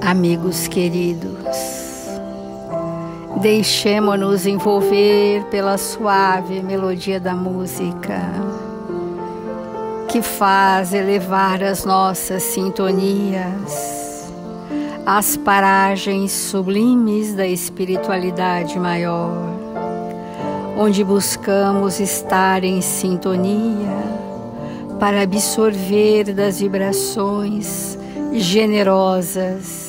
Amigos queridos, deixemo-nos envolver pela suave melodia da música, que faz elevar as nossas sintonias às paragens sublimes da espiritualidade maior, onde buscamos estar em sintonia para absorver das vibrações generosas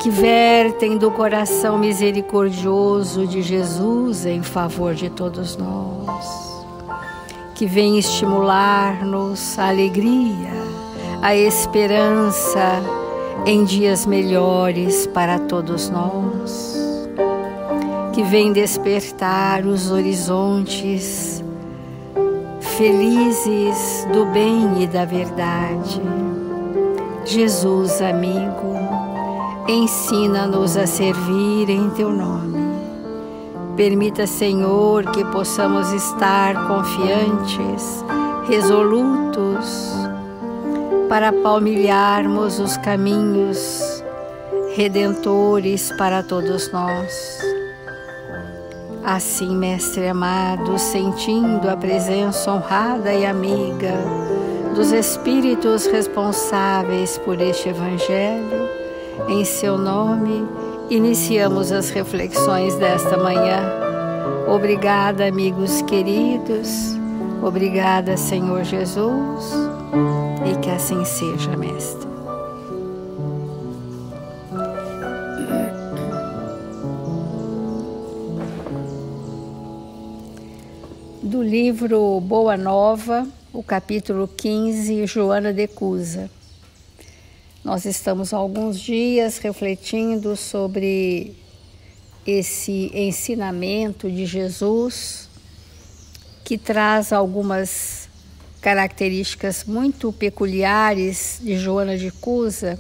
que vertem do coração misericordioso de Jesus em favor de todos nós, que vem estimular-nos a alegria, a esperança em dias melhores para todos nós, que vem despertar os horizontes felizes do bem e da verdade. Jesus, amigo, ensina-nos a servir em Teu nome. Permita, Senhor, que possamos estar confiantes, resolutos, para palmilharmos os caminhos redentores para todos nós. Assim, Mestre amado, sentindo a presença honrada e amiga dos Espíritos responsáveis por este Evangelho, em Seu nome, iniciamos as reflexões desta manhã. Obrigada, amigos queridos. Obrigada, Senhor Jesus. E que assim seja, Mestre. Do livro Boa Nova, o capítulo 15, Joana de Cusa. Nós estamos há alguns dias refletindo sobre esse ensinamento de Jesus, que traz algumas características muito peculiares de Joana de Cusa,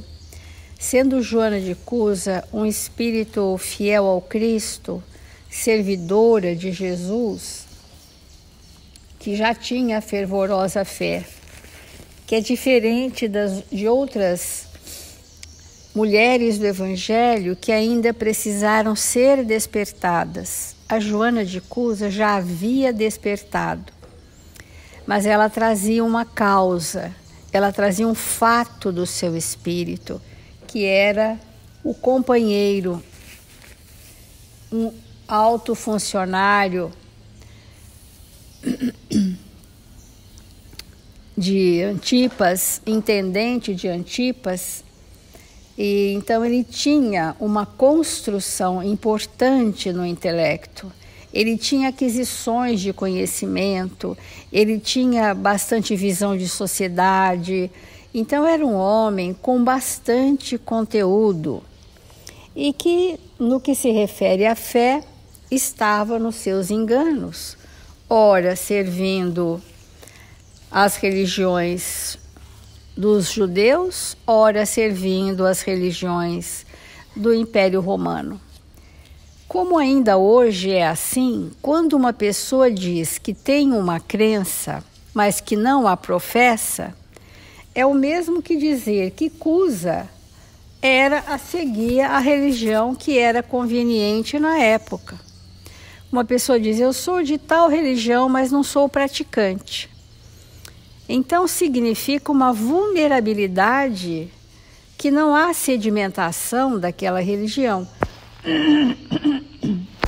sendo Joana de Cusa um espírito fiel ao Cristo, servidora de Jesus, que já tinha fervorosa fé, que é diferente de outras mulheres do Evangelho que ainda precisaram ser despertadas. A Joana de Cusa já havia despertado, mas ela trazia uma causa, ela trazia um fato do seu espírito, que era o companheiro, um alto funcionário de Antipas, intendente de Antipas, e então ele tinha uma construção importante no intelecto, ele tinha aquisições de conhecimento, ele tinha bastante visão de sociedade, então era um homem com bastante conteúdo e que, no que se refere à fé, estava nos seus enganos, ora servindo as religiões dos judeus, ora servindo as religiões do Império Romano. Como ainda hoje é assim, quando uma pessoa diz que tem uma crença, mas que não a professa, é o mesmo que dizer que Cusa seguia a religião que era conveniente na época. Uma pessoa diz, eu sou de tal religião, mas não sou praticante. Então significa uma vulnerabilidade, que não há sedimentação daquela religião.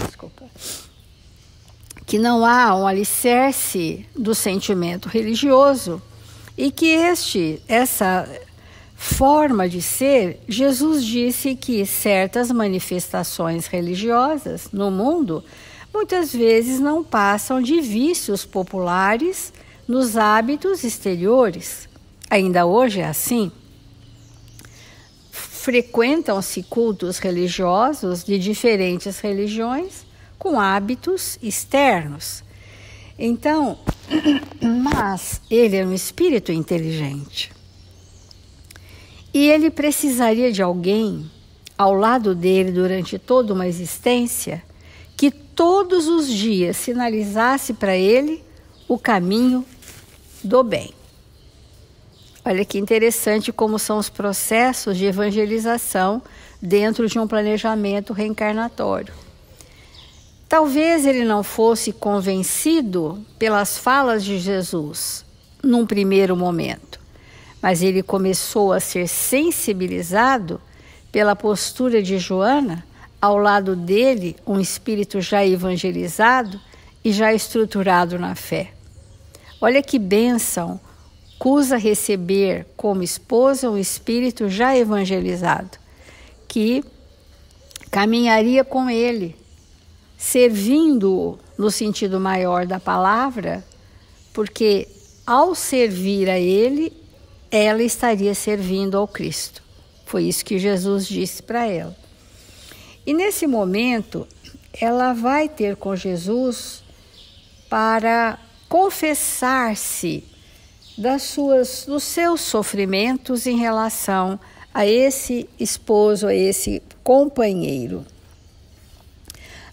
Desculpa. Que não há um alicerce do sentimento religioso e que essa forma de ser, Jesus disse que certas manifestações religiosas no mundo muitas vezes não passam de vícios populares nos hábitos exteriores. Ainda hoje é assim. Frequentam-se cultos religiosos de diferentes religiões com hábitos externos. Então, mas ele é um espírito inteligente. E ele precisaria de alguém ao lado dele durante toda uma existência que todos os dias sinalizasse para ele o caminho do bem. Olha que interessante como são os processos de evangelização dentro de um planejamento reencarnatório. Talvez ele não fosse convencido pelas falas de Jesus num primeiro momento, mas ele começou a ser sensibilizado pela postura de Joana, ao lado dele um espírito já evangelizado e já estruturado na fé. Olha que bênção cusa receber como esposa um espírito já evangelizado, que caminharia com ele, servindo-o no sentido maior da palavra, porque ao servir a ele, ela estaria servindo ao Cristo. Foi isso que Jesus disse para ela. E nesse momento, ela vai ter com Jesus para confessar-se dos seus sofrimentos em relação a esse esposo, a esse companheiro.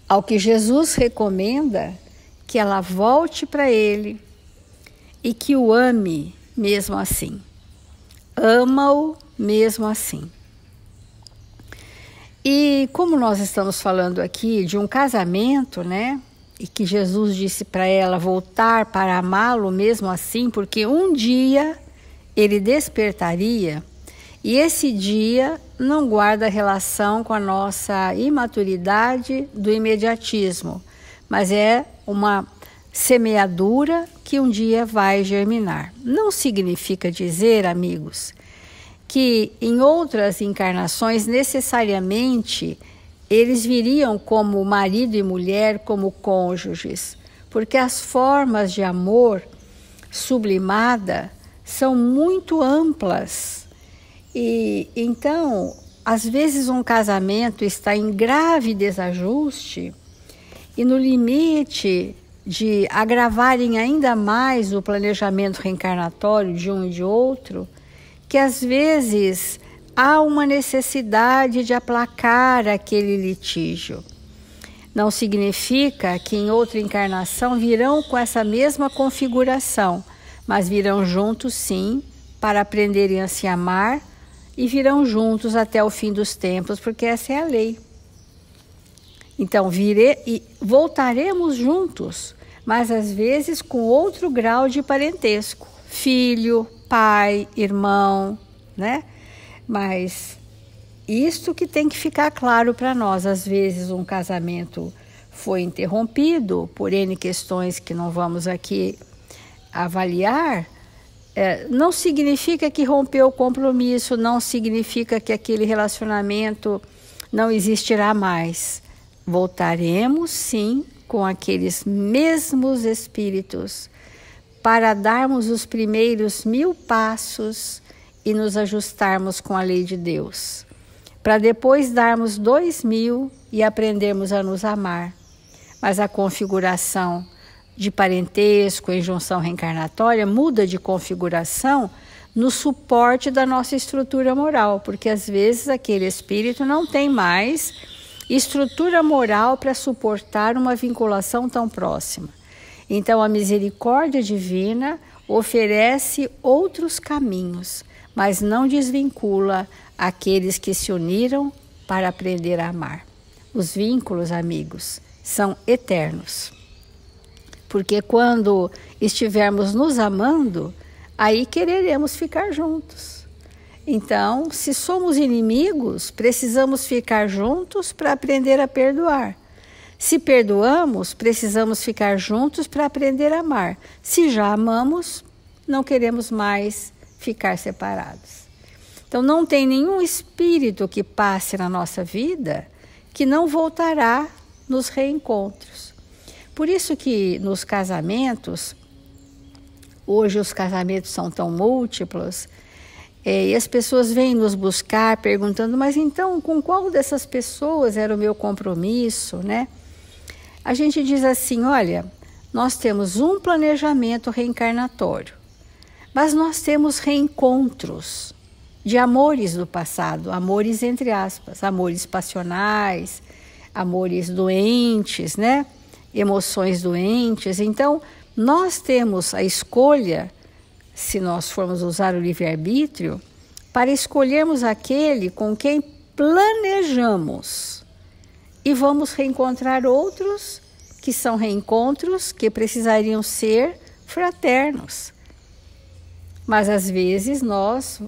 Ao que Jesus recomenda que ela volte para ele e que o ame mesmo assim. Ama-o mesmo assim. E como nós estamos falando aqui de um casamento, né? E que Jesus disse para ela voltar para amá-lo mesmo assim, porque um dia ele despertaria, e esse dia não guarda relação com a nossa imaturidade do imediatismo, mas é uma semeadura que um dia vai germinar. Não significa dizer, amigos, que em outras encarnações necessariamente eles viriam como marido e mulher, como cônjuges, porque as formas de amor sublimada são muito amplas. E então, às vezes um casamento está em grave desajuste e no limite de agravarem ainda mais o planejamento reencarnatório de um e de outro, que às vezes há uma necessidade de aplacar aquele litígio. Não significa que em outra encarnação virão com essa mesma configuração, mas virão juntos sim, para aprenderem a se amar e virão juntos até o fim dos tempos, porque essa é a lei. Então, voltaremos juntos, mas às vezes com outro grau de parentesco. Filho, pai, irmão, né? Mas isto que tem que ficar claro para nós. Às vezes um casamento foi interrompido por N questões que não vamos aqui avaliar, não significa que rompeu o compromisso, não significa que aquele relacionamento não existirá mais. Voltaremos sim com aqueles mesmos espíritos para darmos os primeiros 1000 passos e nos ajustarmos com a lei de Deus, para depois darmos 2000 e aprendermos a nos amar. Mas a configuração de parentesco em junção reencarnatória muda de configuração no suporte da nossa estrutura moral, porque às vezes aquele espírito não tem mais estrutura moral para suportar uma vinculação tão próxima. Então a misericórdia divina oferece outros caminhos, mas não desvincula aqueles que se uniram para aprender a amar. Os vínculos, amigos, são eternos. Porque quando estivermos nos amando, aí quereremos ficar juntos. Então, se somos inimigos, precisamos ficar juntos para aprender a perdoar. Se perdoamos, precisamos ficar juntos para aprender a amar. Se já amamos, não queremos mais ficar separados. Então não tem nenhum espírito que passe na nossa vida que não voltará nos reencontros. Por isso que nos casamentos, hoje os casamentos são tão múltiplos, e as pessoas vêm nos buscar perguntando, mas então com qual dessas pessoas era o meu compromisso, né? A gente diz assim, olha, nós temos um planejamento reencarnatório, mas nós temos reencontros de amores do passado, amores entre aspas, amores passionais, amores doentes, né? Emoções doentes. Então, nós temos a escolha se nós formos usar o livre-arbítrio, para escolhermos aquele com quem planejamos. E vamos reencontrar outros que são reencontros que precisariam ser fraternos. Mas às vezes nós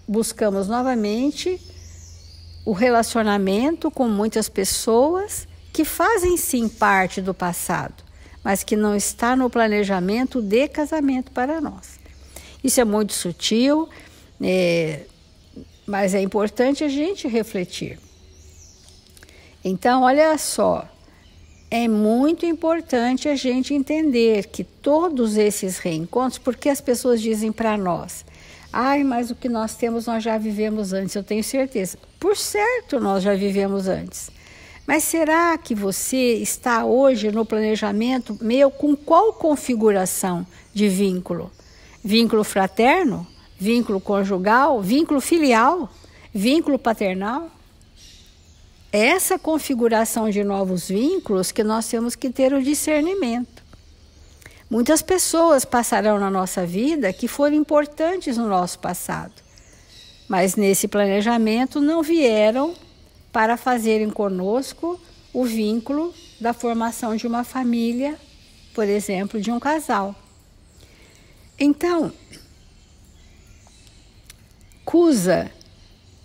buscamos novamente o relacionamento com muitas pessoas que fazem sim parte do passado, mas que não está no planejamento de casamento para nós. Isso é muito sutil, mas é importante a gente refletir. Então, olha só, é muito importante a gente entender que todos esses reencontros, porque as pessoas dizem para nós, mas o que nós temos nós já vivemos antes, eu tenho certeza. Por certo, nós já vivemos antes. Mas será que você está hoje no planejamento com qual configuração de vínculo? Vínculo fraterno? Vínculo conjugal? Vínculo filial? Vínculo paternal? Essa configuração de novos vínculos que nós temos que ter o discernimento. Muitas pessoas passarão na nossa vida que foram importantes no nosso passado, mas nesse planejamento não vieram para fazerem conosco o vínculo da formação de uma família, por exemplo, de um casal. Então, Cusa,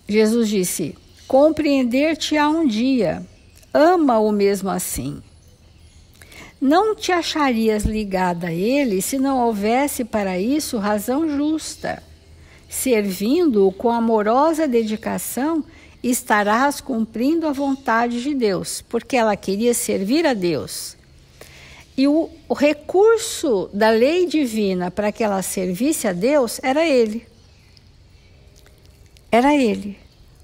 Jesus disse, compreender-te-á um dia, ama-o mesmo assim. Não te acharias ligada a ele se não houvesse para isso razão justa. Servindo-o com amorosa dedicação, estarás cumprindo a vontade de Deus, porque ela queria servir a Deus. E o recurso da lei divina para que ela servisse a Deus era ele. Era ele.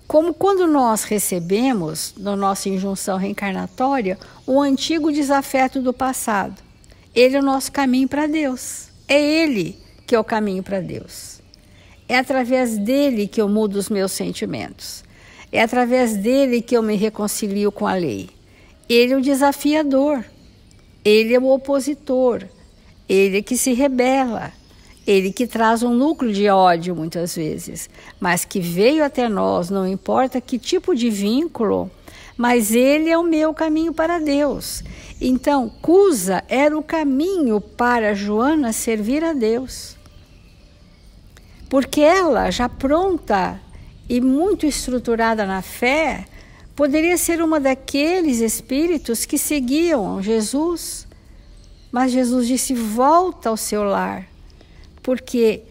Como quando nós recebemos, na nossa injunção reencarnatória, o antigo desafeto do passado. Ele é o nosso caminho para Deus. É ele que é o caminho para Deus. É através dele que eu mudo os meus sentimentos. É através dele que eu me reconcilio com a lei. Ele é o desafiador. Ele é o opositor. Ele é que se rebela. Ele que traz um núcleo de ódio muitas vezes, mas que veio até nós, não importa que tipo de vínculo, mas ele é o meu caminho para Deus. Então, Cusa era o caminho para Joana servir a Deus. Porque ela, já pronta e muito estruturada na fé, poderia ser uma daqueles espíritos que seguiam Jesus. Mas Jesus disse, volta ao seu lar, porque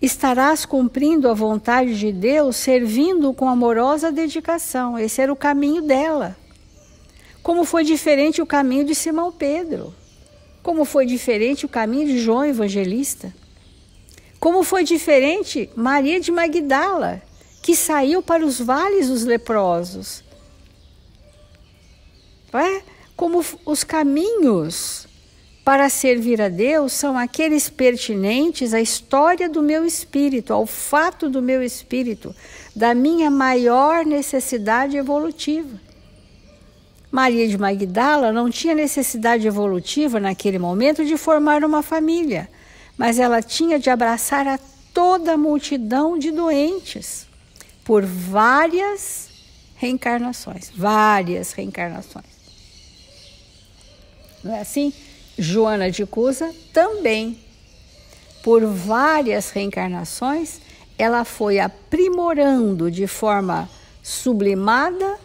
estarás cumprindo a vontade de Deus, servindo com amorosa dedicação. Esse era o caminho dela. Como foi diferente o caminho de Simão Pedro. Como foi diferente o caminho de João Evangelista. Como foi diferente Maria de Magdala, que saiu para os vales dos leprosos. Não é? Como os caminhos para servir a Deus são aqueles pertinentes à história do meu espírito, ao fato do meu espírito, da minha maior necessidade evolutiva. Maria de Magdala não tinha necessidade evolutiva naquele momento de formar uma família, mas ela tinha de abraçar a toda a multidão de doentes, por várias reencarnações, Não é assim? Joana de Cusa também, por várias reencarnações, ela foi aprimorando de forma sublimada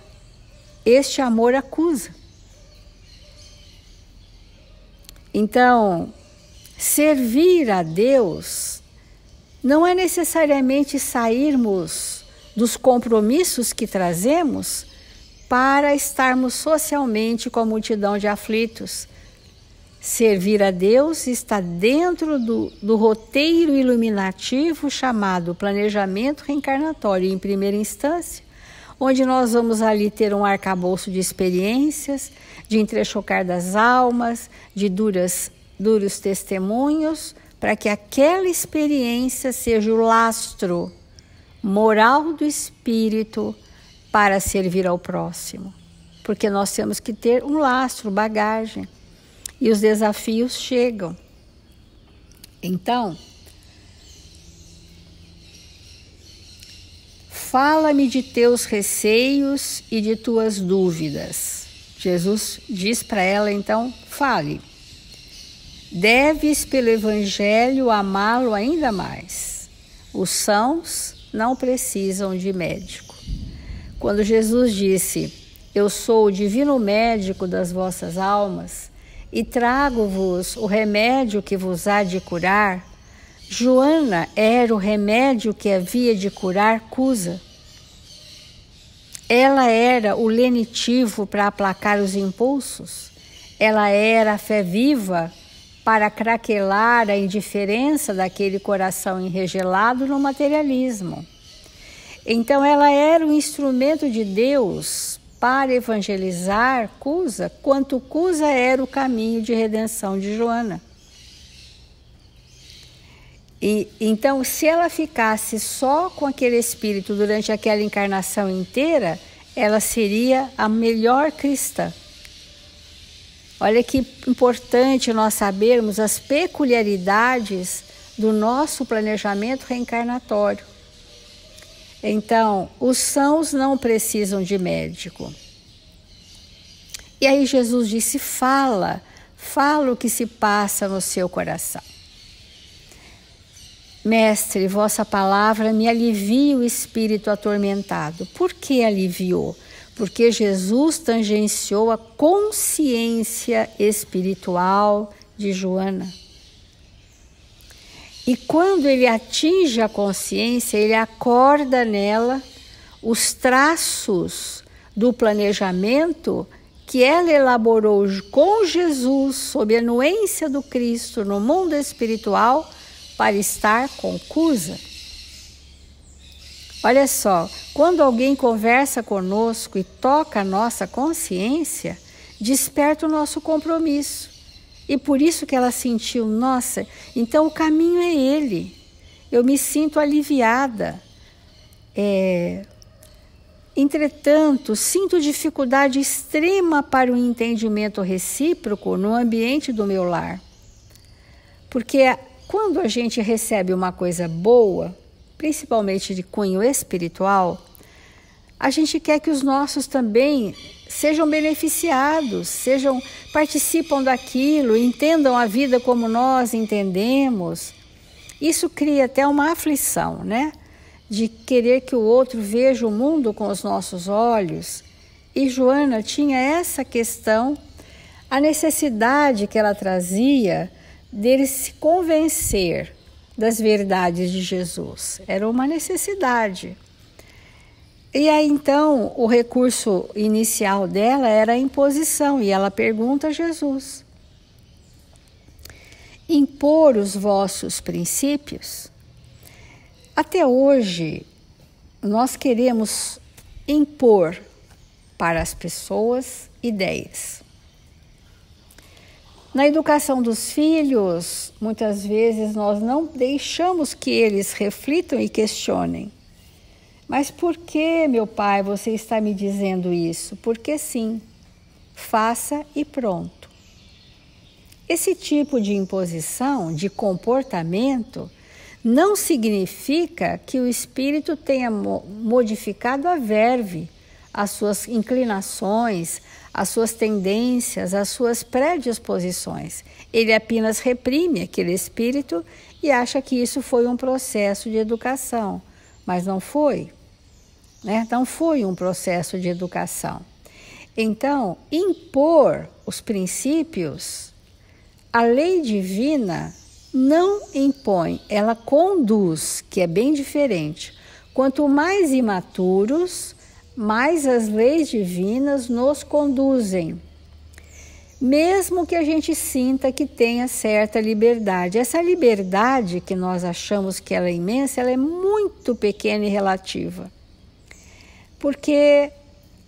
este amor a Cusa. Então, servir a Deus não é necessariamente sairmos dos compromissos que trazemos para estarmos socialmente com a multidão de aflitos. Servir a Deus está dentro do roteiro iluminativo chamado planejamento reencarnatório, em primeira instância, onde nós vamos ali ter um arcabouço de experiências, de entrechocar das almas, de duros testemunhos, para que aquela experiência seja o lastro moral do espírito para servir ao próximo. Porque nós temos que ter um lastro, bagagem. E os desafios chegam. Então, fala-me de teus receios e de tuas dúvidas. Jesus diz para ela, então, fale. Deves, pelo Evangelho, amá-lo ainda mais. Os sãos não precisam de médico. Quando Jesus disse, eu sou o divino médico das vossas almas e trago-vos o remédio que vos há de curar, Joana era o remédio que havia de curar Cusa. Ela era o lenitivo para aplacar os impulsos. Ela era a fé viva para craquelar a indiferença daquele coração enregelado no materialismo. Então ela era o instrumento de Deus para evangelizar Cusa, quanto Cusa era o caminho de redenção de Joana. E então, se ela ficasse só com aquele espírito durante aquela encarnação inteira, ela seria a melhor cristã. Olha que importante nós sabermos as peculiaridades do nosso planejamento reencarnatório. Então, os sãos não precisam de médico. E aí Jesus disse, fala o que se passa no seu coração. Mestre, vossa palavra me alivia o espírito atormentado. Por que aliviou? Porque Jesus tangenciou a consciência espiritual de Joana. E quando ele atinge a consciência, ele acorda nela os traços do planejamento que ela elaborou com Jesus, sob a anuência do Cristo no mundo espiritual, para estar com Cusa. Olha só, quando alguém conversa conosco e toca a nossa consciência, desperta o nosso compromisso. E por isso que ela sentiu, nossa, então o caminho é ele. Eu me sinto aliviada. Entretanto, sinto dificuldade extrema para o entendimento recíproco no ambiente do meu lar. Porque quando a gente recebe uma coisa boa, principalmente de cunho espiritual, a gente quer que os nossos também sejam beneficiados, participam daquilo, entendam a vida como nós entendemos. Isso cria até uma aflição, né? De querer que o outro veja o mundo com os nossos olhos. E Joana tinha essa questão, a necessidade que ela trazia dele se convencer das verdades de Jesus. Era uma necessidade. E aí então o recurso inicial dela era a imposição, e ela pergunta a Jesus: impor os vossos princípios? Até hoje nós queremos impor para as pessoas ideias. Na educação dos filhos, muitas vezes nós não deixamos que eles reflitam e questionem. Mas por que, meu pai, você está me dizendo isso? Porque sim, faça e pronto. Esse tipo de imposição, de comportamento, não significa que o espírito tenha modificado a verve, as suas inclinações, as suas tendências, as suas predisposições. Ele apenas reprime aquele espírito e acha que isso foi um processo de educação, mas não foi, né? Não foi um processo de educação. Então, impor os princípios, a lei divina não impõe, ela conduz, que é bem diferente. Quanto mais imaturos, mais as leis divinas nos conduzem. Mesmo que a gente sinta que tenha certa liberdade. Essa liberdade que nós achamos que ela é imensa, ela é muito pequena e relativa. Porque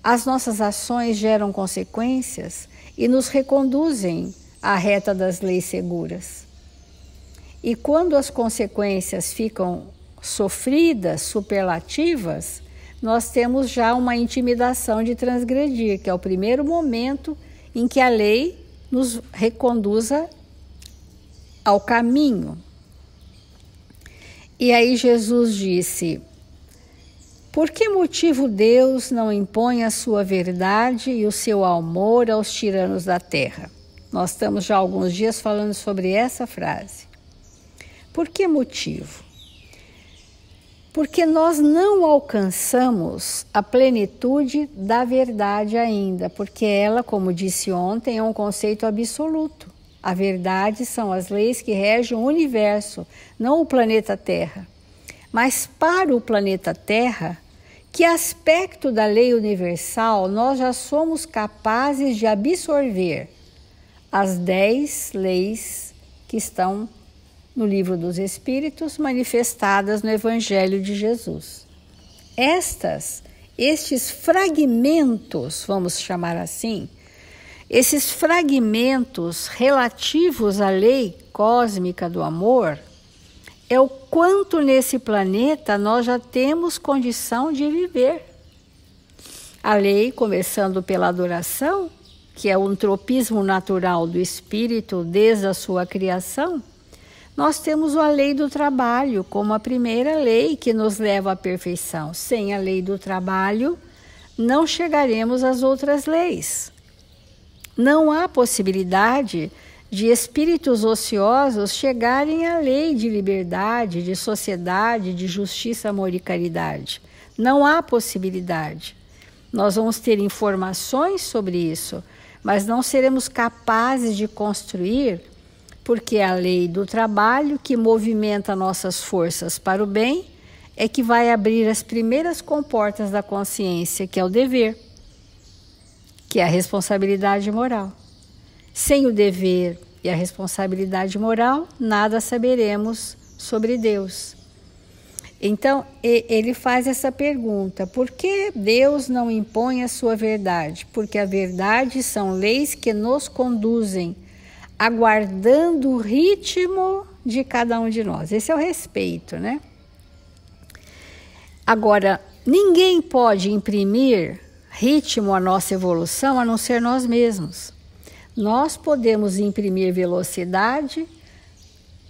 as nossas ações geram consequências e nos reconduzem à reta das leis seguras. E quando as consequências ficam sofridas, superlativas, nós temos já uma intimidação de transgredir, que é o primeiro momento em que a lei nos reconduza ao caminho. E aí Jesus disse: Por que motivo Deus não impõe a sua verdade e o seu amor aos tiranos da terra? Nós estamos já há alguns dias falando sobre essa frase. Por que motivo? Porque nós não alcançamos a plenitude da verdade ainda, porque ela, como disse ontem, é um conceito absoluto. A verdade são as leis que regem o universo, não o planeta Terra. Mas para o planeta Terra, que aspecto da lei universal nós já somos capazes de absorver? As 10 leis que estão no Livro dos Espíritos, manifestadas no Evangelho de Jesus. Estes fragmentos, vamos chamar assim, esses fragmentos relativos à lei cósmica do amor, é o quanto nesse planeta nós já temos condição de viver. A lei, começando pela adoração, que é um tropismo natural do espírito desde a sua criação, nós temos a lei do trabalho como a primeira lei que nos leva à perfeição. Sem a lei do trabalho, não chegaremos às outras leis. Não há possibilidade de espíritos ociosos chegarem à lei de liberdade, de sociedade, de justiça, amor e caridade. Não há possibilidade. Nós vamos ter informações sobre isso, mas não seremos capazes de construir, porque a lei do trabalho, que movimenta nossas forças para o bem, é que vai abrir as primeiras comportas da consciência, que é o dever, que é a responsabilidade moral. Sem o dever e a responsabilidade moral, nada saberemos sobre Deus. Então, ele faz essa pergunta: por que Deus não impõe a sua verdade? Porque a verdade são leis que nos conduzem, aguardando o ritmo de cada um de nós. Esse é o respeito, né? Agora, ninguém pode imprimir ritmo à nossa evolução a não ser nós mesmos. Nós podemos imprimir velocidade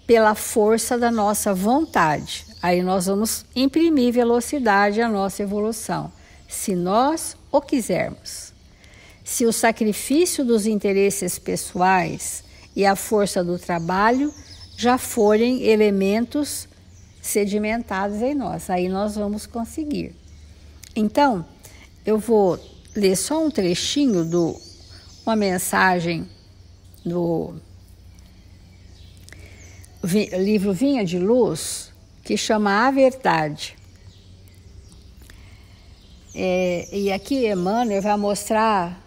pela força da nossa vontade. Aí nós vamos imprimir velocidade à nossa evolução, se nós o quisermos. Se o sacrifício dos interesses pessoais e a força do trabalho já forem elementos sedimentados em nós, aí nós vamos conseguir. Então, eu vou ler só um trechinho uma mensagem do livro Vinha de Luz, que chama A Verdade. E aqui Emmanuel vai mostrar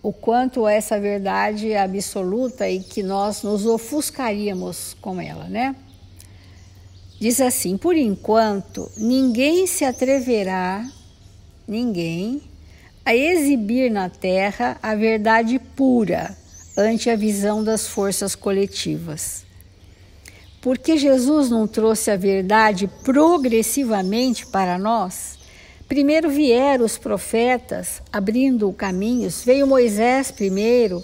o quanto essa verdade é absoluta e que nós nos ofuscaríamos com ela, né? Diz assim: por enquanto, ninguém se atreverá, a exibir na Terra a verdade pura ante a visão das forças coletivas. Porque Jesus não trouxe a verdade progressivamente para nós? Primeiro vieram os profetas abrindo caminhos, veio Moisés primeiro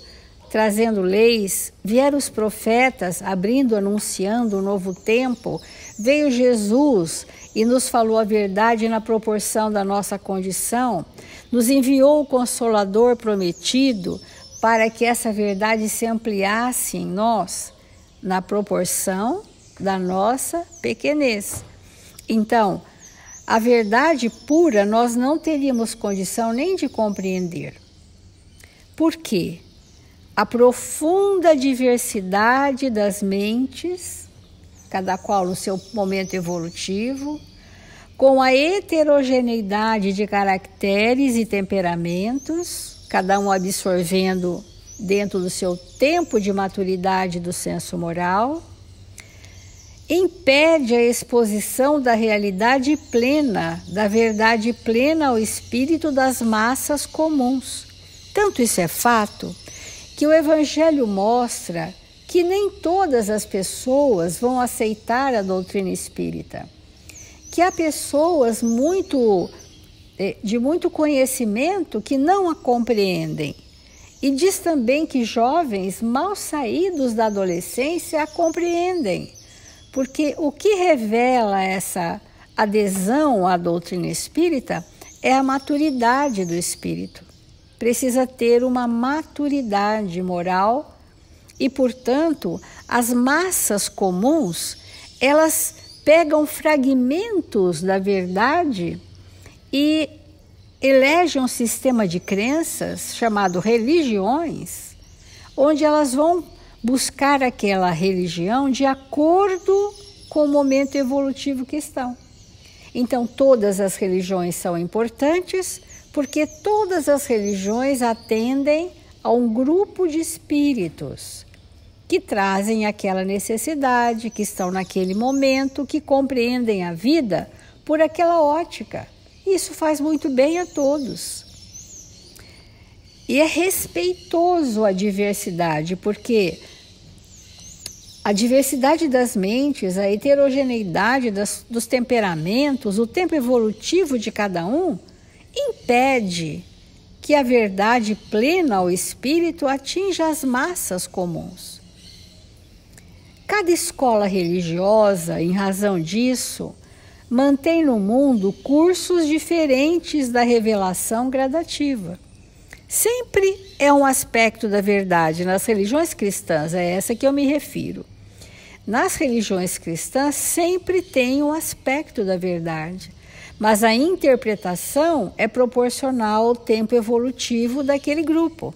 trazendo leis, vieram os profetas abrindo, anunciando um novo tempo, veio Jesus e nos falou a verdade na proporção da nossa condição, nos enviou o Consolador prometido para que essa verdade se ampliasse em nós na proporção da nossa pequenez. Então, a verdade pura nós não teríamos condição nem de compreender. Por quê? A profunda diversidade das mentes, cada qual no seu momento evolutivo, com a heterogeneidade de caracteres e temperamentos, cada um absorvendo dentro do seu tempo de maturidade do senso moral, impede a exposição da realidade plena, da verdade plena ao espírito das massas comuns. Tanto isso é fato que o Evangelho mostra que nem todas as pessoas vão aceitar a doutrina espírita, que há pessoas de muito conhecimento que não a compreendem. E diz também que jovens mal saídos da adolescência a compreendem, porque o que revela adesão à doutrina espírita é a maturidade do espírito. Precisa ter uma maturidade moral e, portanto, as massas comuns, elas pegam fragmentos da verdade e elegem um sistema de crenças chamado religiões, onde elas vão buscar aquela religião de acordo com o momento evolutivo que estão. Então, todas as religiões são importantes, porque todas as religiões atendem a um grupo de espíritos que trazem aquela necessidade, que estão naquele momento, que compreendem a vida por aquela ótica. Isso faz muito bem a todos. E é respeitoso a diversidade, porque a diversidade das mentes, a heterogeneidade dos temperamentos, o tempo evolutivo de cada um, impede que a verdade plena ao espírito atinja as massas comuns. Cada escola religiosa, em razão disso, mantém no mundo cursos diferentes da revelação gradativa. Sempre é um aspecto da verdade. Nas religiões cristãs, é essa que eu me refiro. Nas religiões cristãs, sempre tem um aspecto da verdade, mas a interpretação é proporcional ao tempo evolutivo daquele grupo.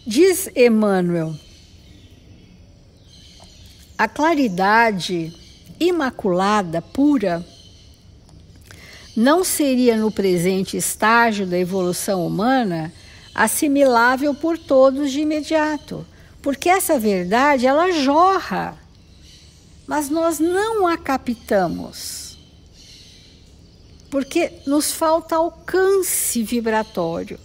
Diz Emmanuel, a claridade imaculada, pura, não seria no presente estágio da evolução humana assimilável por todos de imediato, porque essa verdade, ela jorra, mas nós não a captamos, porque nos falta alcance vibratório.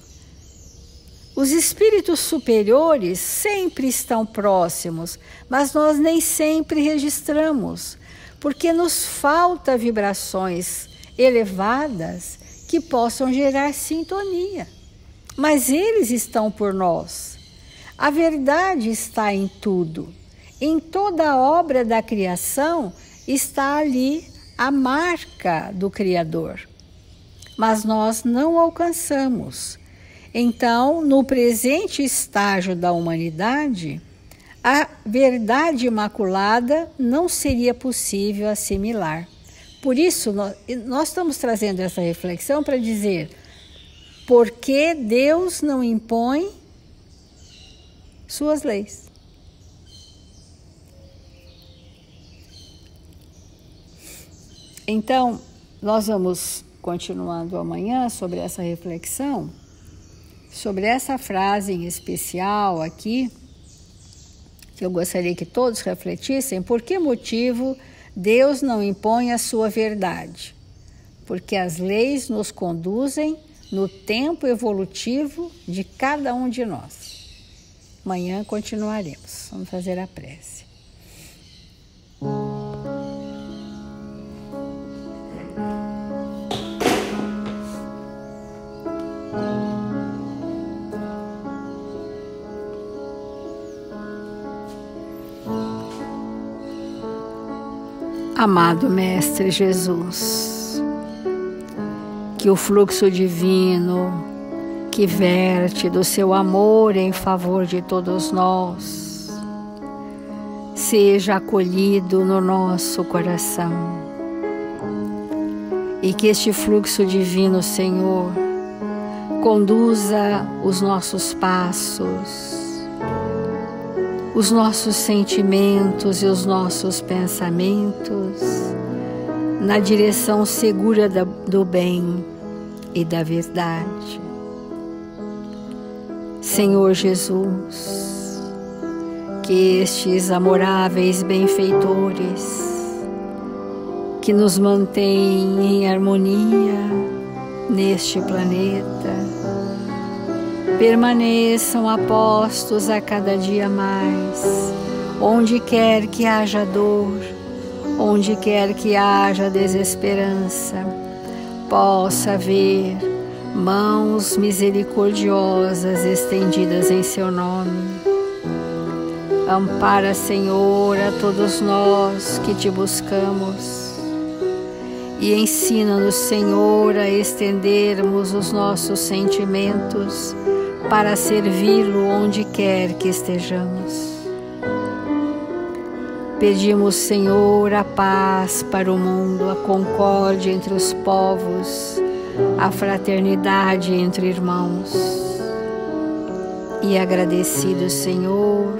Os espíritos superiores sempre estão próximos, mas nós nem sempre registramos, porque nos falta vibrações elevadas que possam gerar sintonia. Mas eles estão por nós. A verdade está em tudo. Em toda a obra da criação está ali a marca do Criador. Mas nós não alcançamos. Então, no presente estágio da humanidade, a verdade imaculada não seria possível assimilar. Por isso, nós estamos trazendo essa reflexão para dizer por que Deus não impõe suas leis. Então, nós vamos continuando amanhã sobre essa reflexão, sobre essa frase em especial aqui, que eu gostaria que todos refletissem. Por que motivo Deus não impõe a sua verdade? Porque as leis nos conduzem no tempo evolutivo de cada um de nós. Amanhã continuaremos. Vamos fazer a prece. Amado Mestre Jesus, que o fluxo divino que verte do seu amor em favor de todos nós seja acolhido no nosso coração e que este fluxo divino, Senhor, conduza os nossos passos, os nossos sentimentos e os nossos pensamentos na direção segura do bem e da verdade. Senhor Jesus, que estes amoráveis benfeitores que nos mantêm em harmonia neste planeta permaneçam apostos a cada dia mais, onde quer que haja dor, onde quer que haja desesperança, possa haver mãos misericordiosas estendidas em seu nome. Ampara, Senhor, a todos nós que te buscamos e ensina-nos, Senhor, a estendermos os nossos sentimentos para servi-lo onde quer que estejamos. Pedimos, Senhor, a paz para o mundo, a concórdia entre os povos, a fraternidade entre irmãos. E agradecidos, Senhor,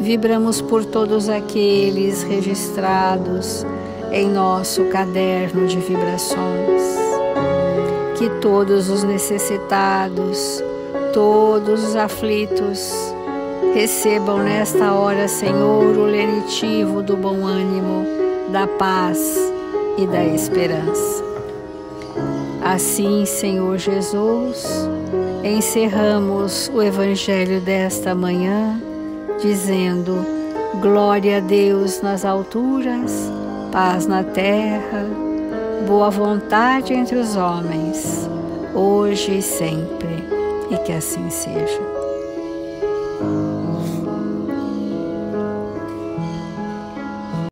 vibramos por todos aqueles registrados em nosso caderno de vibrações. Que todos os necessitados, todos os aflitos, recebam nesta hora, Senhor, o lenitivo do bom ânimo, da paz e da esperança. Assim, Senhor Jesus, encerramos o Evangelho desta manhã, dizendo: glória a Deus nas alturas, paz na terra, boa vontade entre os homens, hoje e sempre, e que assim seja.